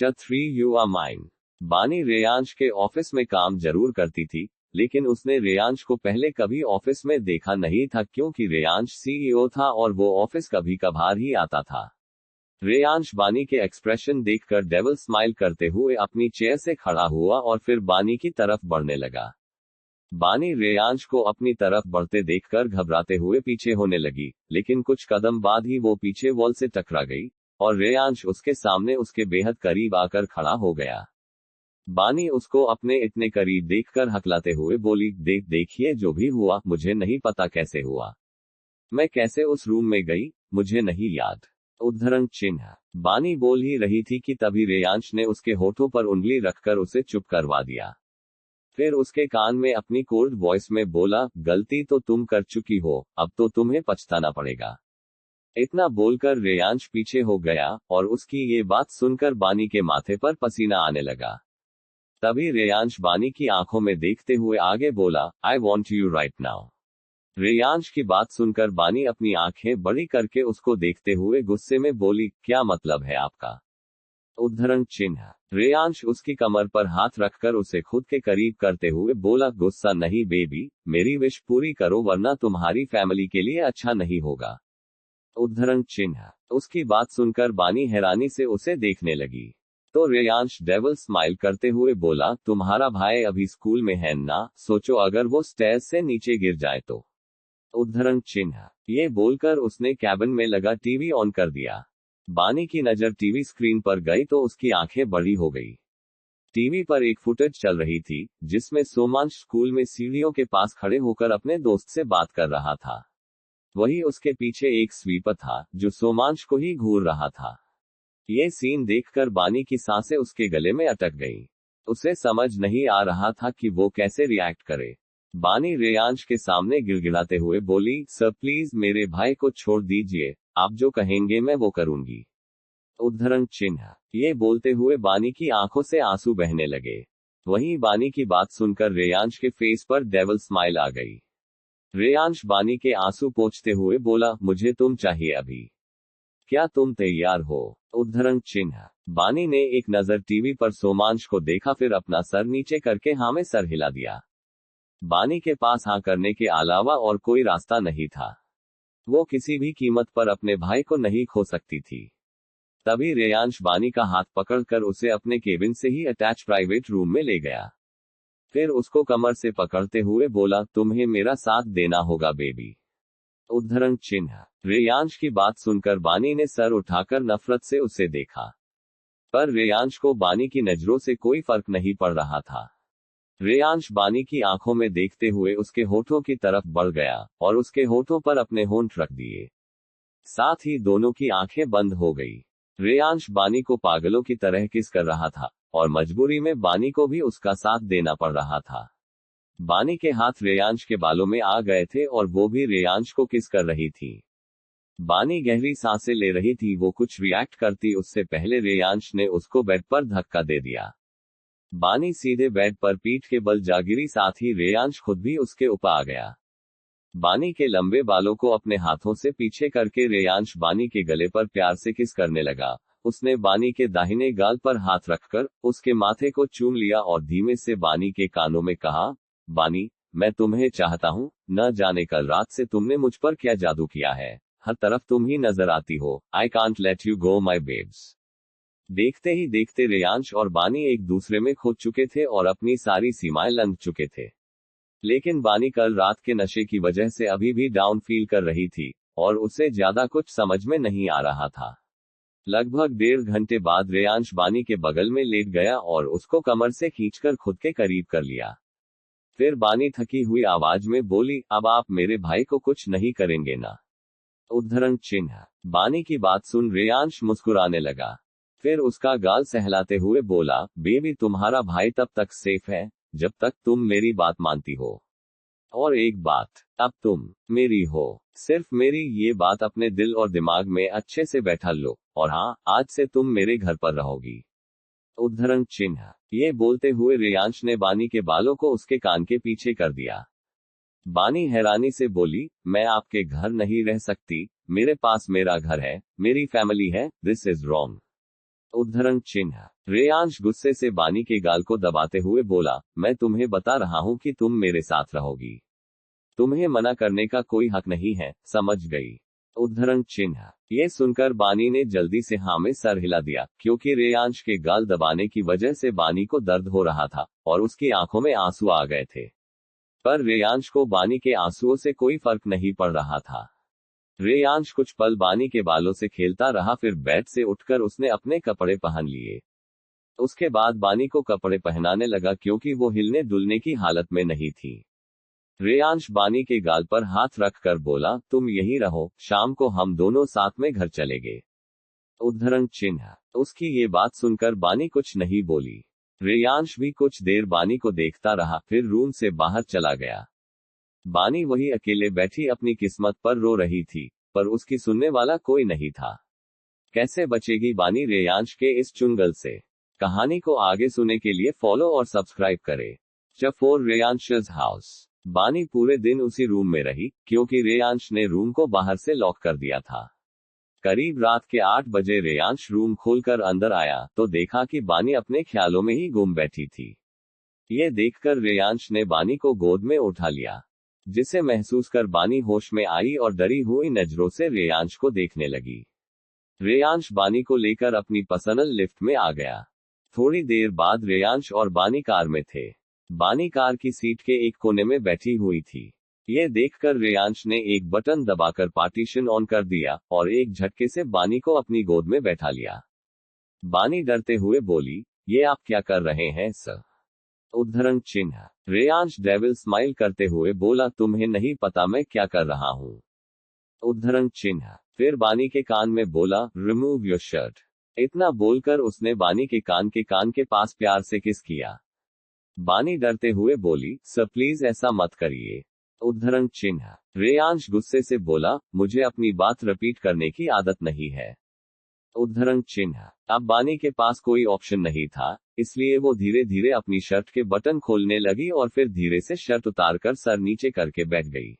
Chapter 3 you are mine. बानी रेयांश के office में काम जरूर करती थी, लेकिन उसने रेयांश को पहले कभी ऑफिस में देखा नहीं था क्योंकि रेयांश सीईओ था और वो ऑफिस कभी कभार ही आता था। रेयांश बानी के एक्सप्रेशन देखकर डेविल स्माइल करते हुए अपनी चेयर से खड़ा हुआ और फिर बानी की तरफ बढ़ने लगा। बानी रेयांश को अपनी तरफ बढ़ते देखकर घबराते हुए पीछे होने लगी, लेकिन कुछ कदम बाद ही वो पीछे वॉल से टकरा गई और रेयांश उसके सामने उसके बेहद करीब आकर खड़ा हो गया। बानी उसको अपने इतने करीब देखकर हकलाते हुए बोली, देखिए जो भी हुआ मुझे नहीं पता कैसे हुआ, मैं कैसे उस रूम में गई मुझे नहीं याद। उद्धरण चिन्ह। बानी बोल ही रही थी कि तभी रेयांश ने उसके होठों पर उंगली रखकर उसे चुप करवा दिया। फिर उसके कान में अपनी कोल्ड वॉइस में बोला, गलती तो तुम कर चुकी हो, अब तो तुम्हें पछताना पड़ेगा। इतना बोलकर रेयांश पीछे हो गया और उसकी ये बात सुनकर बानी के माथे पर पसीना आने लगा। तभी रेयांश बानी की आंखों में देखते हुए आगे बोला, I want you right now. Reyansh की बात सुनकर बानी अपनी आंखें बड़ी करके उसको देखते हुए गुस्से में बोली, क्या मतलब है आपका? उद्धरण चिन्ह। रेयांश उसकी कमर पर हाथ रखकर उसे खुद के करीब करते हुए बोला, गुस्सा नहीं बेबी, मेरी विश पूरी करो वरना तुम्हारी फैमिली के लिए अच्छा नहीं होगा। उद्धरण चिन्ह। उसकी बात सुनकर बानी हैरानी से उसे देखने लगी। तो रेयांश डेविल स्माइल करते हुए बोला, तुम्हारा भाई अभी स्कूल में है ना, सोचो अगर वो स्टेयर्स से नीचे गिर जाए तो। उद्धरण चिन्ह। ये बोलकर उसने कैबिन में लगा टीवी ऑन कर दिया। बानी की नजर टीवी स्क्रीन पर गई तो उसकी आंखें बड़ी हो गई। टीवी पर एक फुटेज चल रही थी जिसमें सोमांश स्कूल में सीढ़ियों के पास खड़े होकर अपने दोस्त से बात कर रहा था। वही उसके पीछे एक स्वीपर था जो सोमांश को ही घूर रहा था। ये सीन देखकर बानी की सांसें उसके गले में अटक गईं। उसे समझ नहीं आ रहा था कि वो कैसे रिएक्ट करे। बानी रेयांश के सामने गिड़गिड़ाते हुए बोली, सर प्लीज मेरे भाई को छोड़ दीजिए, आप जो कहेंगे मैं वो करूंगी। उद्धरण चिन्ह। ये बोलते हुए बानी की आंखों से आंसू बहने लगे। वहीं बानी की बात सुनकर रेयांश के फेस पर डेविल स्माइल आ गई। रेयांश बानी के आंसू पोंछते हुए बोला, मुझे तुम चाहिए अभी, क्या तुम तैयार हो? उद्धरण चिन्ह। बानी ने एक नजर टीवी पर सोमांश को देखा, फिर अपना सर नीचे करके हाँ में सर हिला दिया। बानी के पास हाँ करने के अलावा और कोई रास्ता नहीं था। वो किसी भी कीमत पर अपने भाई को नहीं खो सकती थी। तभी रेयांश बानी का हाथ पकड़कर उसे अपने केबिन से ही अटैच प्राइवेट रूम में ले गया। फिर उसको कमर से पकड़ते हुए बोला, तुम्हें मेरा साथ देना होगा बेबी। उद्धरण चिन्ह। रेयांश की बात सुनकर बानी ने सर उठाकर नफरत से उसे देखा, पर रेयांश को बानी की नजरों से कोई फर्क नहीं पड़ रहा था। रेयांश बानी की आंखों में देखते हुए उसके होठों की तरफ बढ़ गया और उसके होठों पर अपने होंठ रख दिए। साथ ही दोनों की आंखें बंद हो गई। रेयांश बानी को पागलों की तरह किस कर रहा था और मजबूरी में बानी को भी उसका साथ देना पड़ रहा था। बानी के हाथ रेयांश के बालों में आ गए थे और वो भी रेयांश को किस कर रही थी। बानी गहरी सांसें ले रही थी। वो कुछ रिएक्ट करती उससे पहले रेयांश ने उसको बेड पर धक्का दे दिया। बानी सीधे बेड पर पीठ के बल जा गिरी, साथ ही रेयांश खुद भी उसके ऊपर आ गया। बानी के लंबे बालों को अपने हाथों से पीछे करके रेयांश बानी के गले पर प्यार से किस करने लगा। उसने बानी के दाहिने गाल पर हाथ रखकर उसके माथे को चूम लिया और धीमे से बानी के कानों में कहा, बानी मैं तुम्हें चाहता हूँ, न जाने कल रात से तुमने मुझ पर क्या जादू किया है, हर तरफ तुम ही नजर आती हो, I can't let you go my babes. देखते ही देखते रेयांश और बानी एक दूसरे में खो चुके थे और अपनी सारी सीमाएं लंघ चुके थे। लेकिन बानी कल रात के नशे की वजह से अभी भी डाउन फील कर रही थी और उसे ज्यादा कुछ समझ में नहीं आ रहा था। लगभग 1.5 घंटे बाद रेयांश बानी के बगल में लेट गया और उसको कमर से खींचकर खुद के करीब कर लिया। फिर बानी थकी हुई आवाज में बोली, अब आप मेरे भाई को कुछ नहीं करेंगे ना? उद्धरण चिन्ह। बानी की बात सुन रेयांश मुस्कुराने लगा। फिर उसका गाल सहलाते हुए बोला, बेबी तुम्हारा भाई तब तक सेफ है जब तक तुम मेरी बात मानती हो। और एक बात, अब तुम मेरी हो। सिर्फ मेरी ये बात अपने दिल और दिमाग में अच्छे से बैठा लो, और हाँ, आज से तुम मेरे घर पर रहोगी। उद्धरण चिन्ह। ये बोलते हुए रेयांश ने बानी के बालों को उसके कान के पीछे कर दिया। बानी हैरानी से बोली, मैं आपके घर नहीं रह सकती, मेरे पास मेरा घर है, मेरी फैमिली है, दिस इज रॉन्ग। उद्धरण चिन्ह। रेयांश गुस्से से बानी के गाल को दबाते हुए बोला, मैं तुम्हें बता रहा हूं कि तुम मेरे साथ रहोगी। तुम्हें मना करने का कोई हक नहीं है, समझ गई? उद्धरण चिन्ह। ये सुनकर बानी ने जल्दी से हाँ में सर हिला दिया, क्योंकि रेयांश के गाल दबाने की वजह से बानी को दर्द हो रहा था और उसकी आंखों में आंसू आ गए थे। पर रेयांश को बानी के आंसुओं से कोई फर्क नहीं पड़ रहा था। रेयांश कुछ पल बानी के बालों से खेलता रहा, फिर बेड से उठकर उसने अपने कपड़े पहन लिए। उसके बाद बानी को कपड़े पहनाने लगा, क्योंकि वो हिलने डुलने की हालत में नहीं थी। रेयांश बानी के गाल पर हाथ रखकर बोला, तुम यहीं रहो, शाम को हम दोनों साथ में घर चलेंगे। उद्धरण चिन्ह। उसकी ये बात सुनकर बानी कुछ नहीं बोली। रेयांश भी कुछ देर बानी को देखता रहा, फिर रूम से बाहर चला गया। बानी वही अकेले बैठी अपनी किस्मत पर रो रही थी, पर उसकी सुनने वाला कोई नहीं था। कैसे बचेगी बानी रेयांश के इस चुंगल से? कहानी को आगे सुनने के लिए फॉलो और सब्सक्राइब करें। For Reyansh's house. बानी पूरे दिन उसी रूम में रही, क्योंकि रेयांश ने रूम को बाहर से लॉक कर दिया था। करीब रात के 8 बजे रेयांश रूम खोलकर अंदर आया तो देखा कि बानी अपने ख्यालों में ही गुम बैठी थी। ये देखकर रेयांश ने बानी को गोद में उठा लिया, जिसे महसूस कर बानी होश में आई और डरी हुई नजरों से रेयांश को देखने लगी। रेयांश बानी को लेकर अपनी पर्सनल लिफ्ट में आ गया। थोड़ी देर बाद रेयांश और बानी कार में थे। बानी कार की सीट के एक कोने में बैठी हुई थी। ये देखकर रेयांश ने एक बटन दबाकर पार्टीशन ऑन कर दिया और एक झटके से बानी को अपनी गोद में बैठा लिया। बानी डरते हुए बोली, ये आप क्या कर रहे हैं सर? उद्धरण चिन्ह। रेयांश डेविल स्माइल करते हुए बोला, तुम्हें नहीं पता मैं क्या कर रहा हूँ। उद्धरण चिन्ह। फिर बानी के कान में बोला, रिमूव योर शर्ट। इतना बोलकर उसने बानी के कान के पास प्यार से किस किया। बानी डरते हुए बोली, सर प्लीज ऐसा मत करिए। उद्धरण चिन्ह। रेयांश गुस्से से बोला, मुझे अपनी बात रिपीट करने की आदत नहीं है। उद्धरण चिन्ह। अब बानी के पास कोई ऑप्शन नहीं था, इसलिए वो धीरे धीरे अपनी शर्ट के बटन खोलने लगी और फिर धीरे से शर्ट उतारकर सर नीचे करके बैठ गई।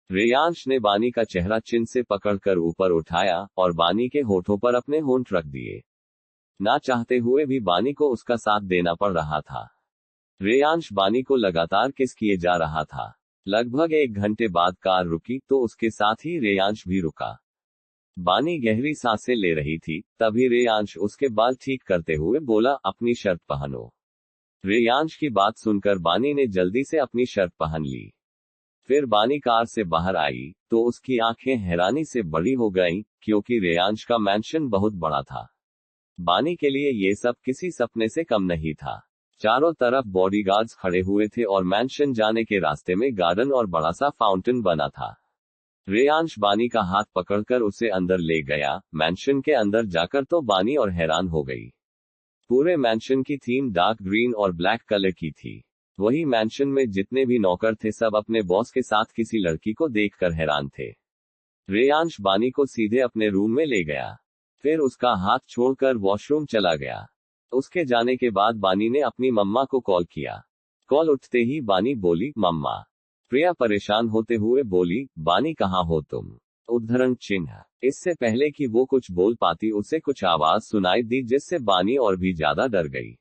रेयांश ने बानी का चेहरा चिन से पकड़कर ऊपर उठाया और बानी के होठों पर अपने होंठ रख दिए। ना चाहते हुए भी बानी को उसका साथ देना पड़ रहा था। रेयांश बानी को लगातार किस किए जा रहा था। लगभग 1 घंटे बाद कार रुकी तो उसके साथ ही रेयांश भी रुका। बानी गहरी सांसें ले रही थी, तभी रेयांश उसके बाल ठीक करते हुए बोला, अपनी शर्ट पहनो। रेयांश की बात सुनकर बानी ने जल्दी से अपनी शर्ट पहन ली। फिर बानी कार से बाहर आई तो उसकी आंखें हैरानी से बड़ी हो गईं, क्योंकि रेयांश का मैंशन बहुत बड़ा था। बानी के लिए ये सब किसी सपने से कम नहीं था। चारों तरफ बॉडीगार्ड्स खड़े हुए थे और मैंशन जाने के रास्ते में गार्डन और बड़ा सा फाउंटेन बना था। रेयांश बानी का हाथ पकड़कर उसे अंदर ले गया। मैंशन के अंदर जाकर तो बानी और हैरान हो गई। पूरे मैंशन की थीम डार्क ग्रीन और ब्लैक कलर की थी। वही मैंशन में जितने भी नौकर थे सब अपने बॉस के साथ किसी लड़की को देखकर हैरान थे। रेयांश बानी को सीधे अपने रूम में ले गया, फिर उसका हाथ छोड़कर वॉशरूम चला गया। उसके जाने के बाद बानी ने अपनी मम्मा को कॉल किया। कॉल उठते ही बानी बोली, मम्मा। प्रिया परेशान होते हुए बोली, बानी कहाँ हो तुम? उद्धरण चिन्ह। इससे पहले कि वो कुछ बोल पाती उसे कुछ आवाज सुनाई दी, जिससे बानी और भी ज्यादा डर गई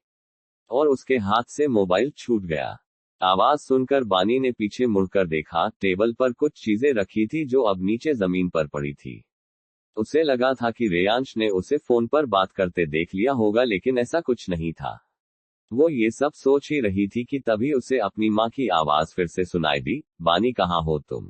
और उसके हाथ से मोबाइल छूट गया। आवाज सुनकर बानी ने पीछे मुड़कर देखा, टेबल पर कुछ चीजें रखी थी जो अब नीचे जमीन पर पड़ी थी। उसे लगा था कि रेयांश ने उसे फोन पर बात करते देख लिया होगा, लेकिन ऐसा कुछ नहीं था। वो ये सब सोच ही रही थी कि तभी उसे अपनी माँ की आवाज फिर से सुनाई दी, बानी कहाँ हो तुम?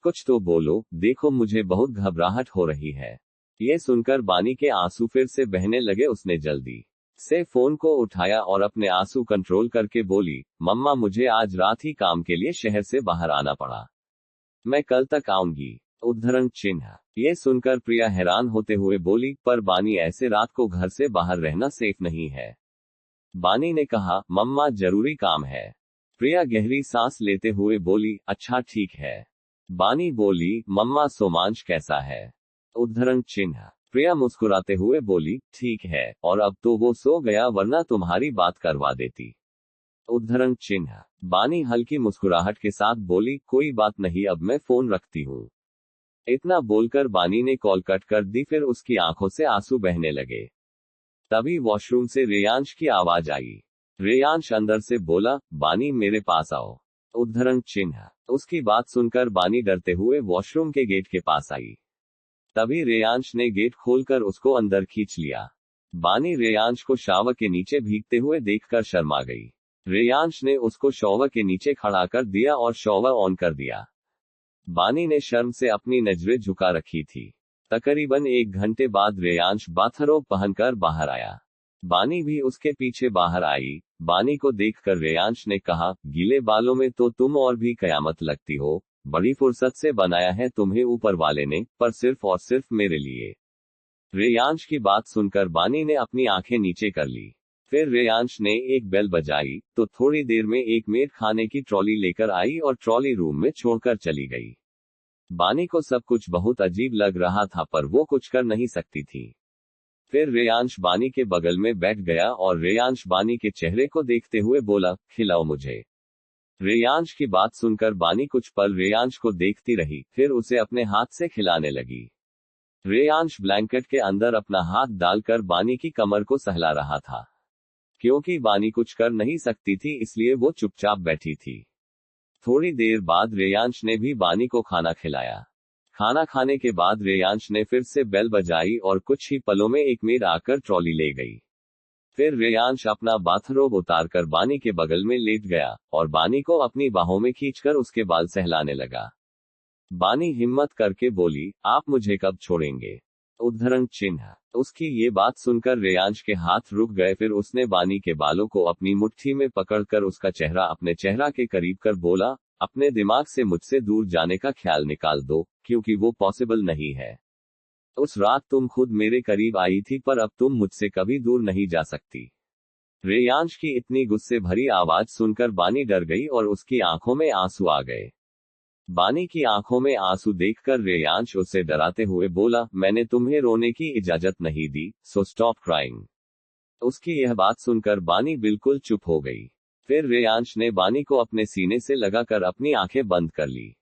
कुछ तो बोलो, देखो मुझे बहुत घबराहट हो रही है। ये सुनकर बानी के आंसू फिर से बहने लगे। उसने जल्दी से फोन को उठाया और अपने आंसू कंट्रोल करके बोली, मम्मा मुझे आज रात ही काम के लिए शहर से बाहर आना पड़ा, मैं कल तक आऊंगी। उद्धरण चिन्ह। ये सुनकर प्रिया हैरान होते हुए बोली, पर बानी ऐसे रात को घर से बाहर रहना सेफ नहीं है। बानी ने कहा, मम्मा जरूरी काम है। प्रिया गहरी सांस लेते हुए बोली, अच्छा ठीक है। बानी बोली, मम्मा सोमांश कैसा है? उद्धरण चिन्ह। प्रिया मुस्कुराते हुए बोली, ठीक है, और अब तो वो सो गया, वरना तुम्हारी बात करवा देती। उद्धरण चिन्ह। बानी हल्की मुस्कुराहट के साथ बोली, कोई बात नहीं, अब मैं फोन रखती हूँ। इतना बोलकर बानी ने कॉल कट कर दी। फिर उसकी आंखों से आंसू बहने लगे। तभी वॉशरूम से रेयांश की आवाज आई। रेयांश अंदर से बोला, बानी मेरे पास आओ। उद्धरण चिन्ह। उसकी बात सुनकर बानी डरते हुए वॉशरूम के गेट के पास आई। तभी रेयांश ने गेट खोलकर उसको अंदर खींच लिया। बानी रेयांश को शावर के नीचे भीगते हुए देखकर शर्मा गई। रेयांश ने उसको शॉवर के नीचे खड़ा कर दिया और शॉवर ऑन कर दिया। बानी ने शर्म से अपनी नजरें झुका रखी थी। तकरीबन 1 घंटे बाद रेयांश बाथरोब पहनकर बाहर आया। बानी भी उसके पीछे बाहर आई। बानी को देखकर रेयांश ने कहा, गीले बालों में तो तुम और भी कयामत लगती हो। बड़ी फुर्सत से बनाया है तुम्हें ऊपर वाले ने, पर सिर्फ और सिर्फ मेरे लिए। रेयांश की बात सुनकर बानी ने अपनी आंखें नीचे कर ली। फिर रेयांश ने एक बेल बजाई तो थोड़ी देर में एक मेड खाने की ट्रॉली लेकर आई और ट्रॉली रूम में छोड़कर चली गई। बानी को सब कुछ बहुत अजीब लग रहा था, पर वो कुछ कर नहीं सकती थी। फिर रेयांश बानी के बगल में बैठ गया और रेयांश बानी के चेहरे को देखते हुए बोला, खिलाओ मुझे। रेयांश की बात सुनकर बानी कुछ पल रेयांश को देखती रही, फिर उसे अपने हाथ से खिलाने लगी। रेयांश ब्लैंकेट के अंदर अपना हाथ डालकर बानी की कमर को सहला रहा था। क्योंकि बानी कुछ कर नहीं सकती थी, इसलिए वो चुपचाप बैठी थी। थोड़ी देर बाद रेयांश ने भी बानी को खाना खिलाया। खाना खाने के बाद रेयांश ने फिर से बेल बजाई और कुछ ही पलों में एक मेड आकर ट्रॉली ले गई। फिर रेयांश अपना बाथरोब उतारकर बानी के बगल में लेट गया और बानी को अपनी बाहों में खींचकर उसके बाल सहलाने लगा। बानी हिम्मत करके बोली, आप मुझे कब छोड़ेंगे? उद्धरण चिन्ह। उसकी ये बात सुनकर रेयांश के हाथ रुक गए। फिर उसने बानी के बालों को अपनी मुट्ठी में पकड़कर उसका चेहरा अपने चेहरा के करीब कर बोला, अपने दिमाग से मुझसे दूर जाने का ख्याल निकाल दो, क्योंकि वो पॉसिबल नहीं है। उस रात तुम खुद मेरे करीब आई थी, पर अब तुम मुझसे कभी दूर नहीं जा सकती। रेयांश की इतनी गुस्से भरी आवाज सुनकर बानी डर गई और उसकी आंखों में आंसू आ गए। बानी की आंखों में आंसू देखकर रेयांश उससे डराते हुए बोला, मैंने तुम्हें रोने की इजाजत नहीं दी, सो स्टॉप क्राइंग। उसकी यह बात सुनकर बानी बिल्कुल चुप हो गई। फिर रेयांश ने बानी को अपने सीने से लगाकर अपनी आंखें बंद कर ली।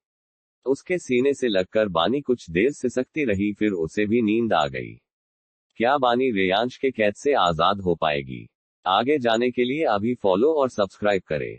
उसके सीने से लगकर बानी कुछ देर सिसकती रही, फिर उसे भी नींद आ गई। क्या बानी रेयांश के कैद से आजाद हो पाएगी? आगे जाने के लिए अभी फॉलो और सब्सक्राइब करें।